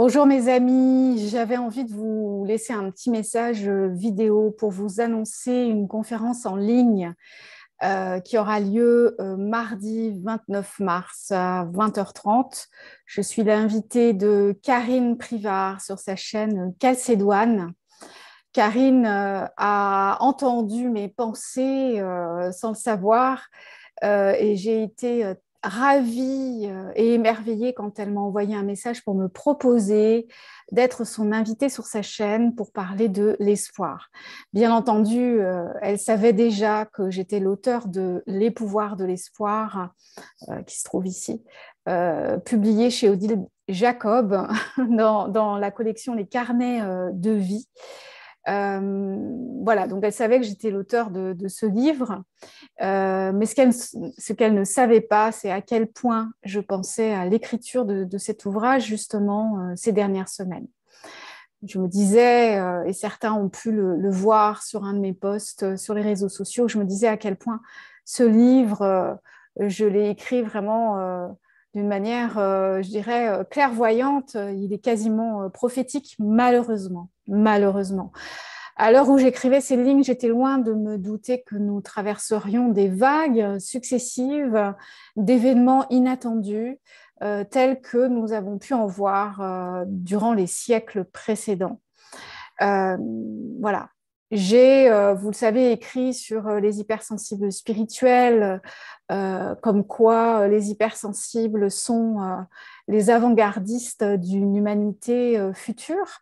Bonjour mes amis, j'avais envie de vous laisser un petit message vidéo pour vous annoncer une conférence en ligne qui aura lieu mardi 29 mars à 20h30. Je suis l'invitée de Karine Privard sur sa chaîne Calcédoine. Karine a entendu mes pensées sans le savoir et j'ai été ravie et émerveillée quand elle m'a envoyé un message pour me proposer d'être son invitée sur sa chaîne pour parler de l'espoir. Bien entendu, elle savait déjà que j'étais l'auteur de Les pouvoirs de l'espoir, qui se trouve ici, publié chez Odile Jacob dans la collection Les carnets de vie. Voilà, donc elle savait que j'étais l'auteur de ce livre, mais ce qu'elle ne savait pas, c'est à quel point je pensais à l'écriture de cet ouvrage justement ces dernières semaines. Je me disais, et certains ont pu le voir sur un de mes posts sur les réseaux sociaux, je me disais à quel point ce livre, je l'ai écrit vraiment d'une manière, je dirais, clairvoyante. Il est quasiment prophétique, malheureusement. Malheureusement. À l'heure où j'écrivais ces lignes, j'étais loin de me douter que nous traverserions des vagues successives d'événements inattendus, tels que nous avons pu en voir durant les siècles précédents. Euh, voilà. J'ai, vous le savez, écrit sur les hypersensibles spirituels, comme quoi les hypersensibles sont les avant-gardistes d'une humanité future,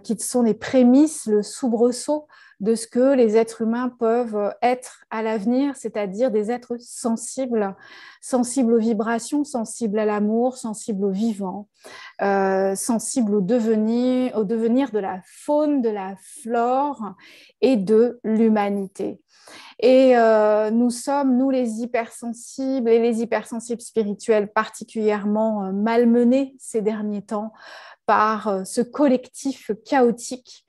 qui sont les prémices, le soubresaut de ce que les êtres humains peuvent être à l'avenir, c'est-à-dire des êtres sensibles, sensibles aux vibrations, sensibles à l'amour, sensibles au vivant, sensibles au devenir de la faune, de la flore et de l'humanité. Et nous sommes, nous les hypersensibles et les hypersensibles spirituels, particulièrement malmenés ces derniers temps par ce collectif chaotique.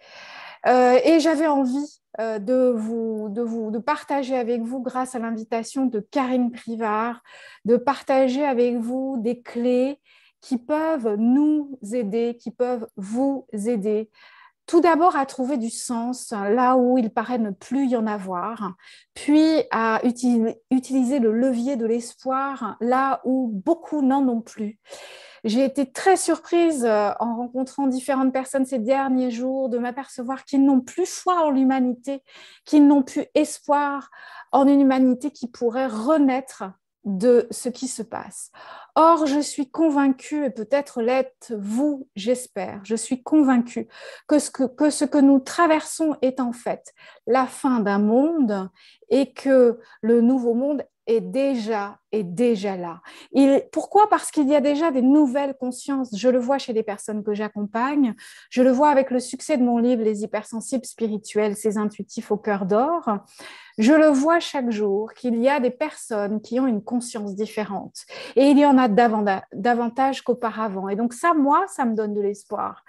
Et j'avais envie de partager avec vous, grâce à l'invitation de Karine Privard, de partager avec vous des clés qui peuvent nous aider, qui peuvent vous aider. Tout d'abord à trouver du sens là où il paraît ne plus y en avoir, puis à utiliser le levier de l'espoir là où beaucoup n'en ont plus. J'ai été très surprise en rencontrant différentes personnes ces derniers jours de m'apercevoir qu'ils n'ont plus foi en l'humanité, qu'ils n'ont plus espoir en une humanité qui pourrait renaître de ce qui se passe. Or, je suis convaincue, et peut-être l'êtes-vous, j'espère, je suis convaincue que ce que nous traversons est en fait la fin d'un monde et que le nouveau monde est déjà là. Pourquoi? Parce qu'il y a déjà des nouvelles consciences. Je le vois chez les personnes que j'accompagne. Je le vois avec le succès de mon livre Les hypersensibles spirituels, ces intuitifs au cœur d'or. Je le vois chaque jour qu'il y a des personnes qui ont une conscience différente. Et il y en a davantage qu'auparavant. Et donc ça, moi, ça me donne de l'espoir.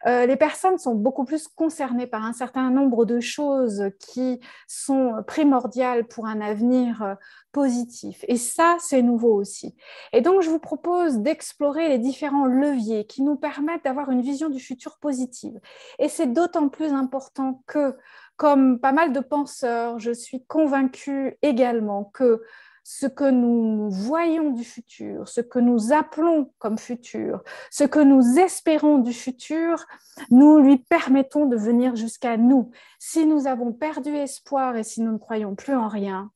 Les personnes sont beaucoup plus concernées par un certain nombre de choses qui sont primordiales pour un avenir positif. Et ça, c'est nouveau aussi. Et donc, je vous propose d'explorer les différents leviers qui nous permettent d'avoir une vision du futur positive. Et c'est d'autant plus important que, comme pas mal de penseurs, je suis convaincue également que ce que nous voyons du futur, ce que nous appelons comme futur, ce que nous espérons du futur, nous lui permettons de venir jusqu'à nous. Si nous avons perdu espoir et si nous ne croyons plus en rien,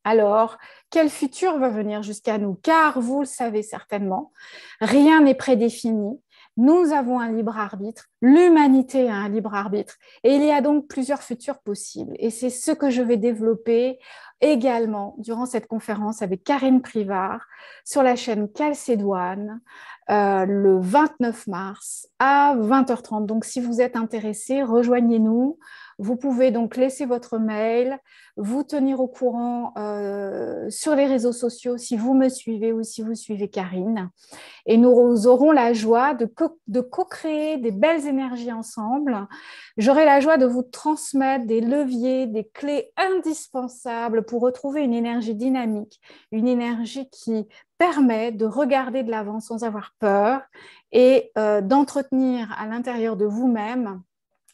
alors quel futur va venir jusqu'à nous? Car vous le savez certainement, rien n'est prédéfini. Nous avons un libre arbitre, l'humanité a un libre arbitre et il y a donc plusieurs futurs possibles. Et c'est ce que je vais développer également durant cette conférence avec Karine Privard sur la chaîne Calcédoine le 29 mars à 20h30. Donc si vous êtes intéressé, rejoignez-nous. Vous pouvez donc laisser votre mail, vous tenir au courant sur les réseaux sociaux si vous me suivez ou si vous suivez Karine. Et nous aurons la joie de co-créer des belles énergies ensemble. J'aurai la joie de vous transmettre des leviers, des clés indispensables pour retrouver une énergie dynamique, une énergie qui permet de regarder de l'avant sans avoir peur et d'entretenir à l'intérieur de vous-même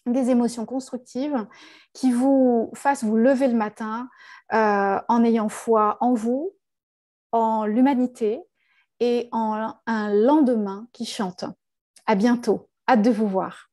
des émotions constructives qui vous fassent vous lever le matin en ayant foi en vous, en l'humanité et en un lendemain qui chante. À bientôt. Hâte de vous voir.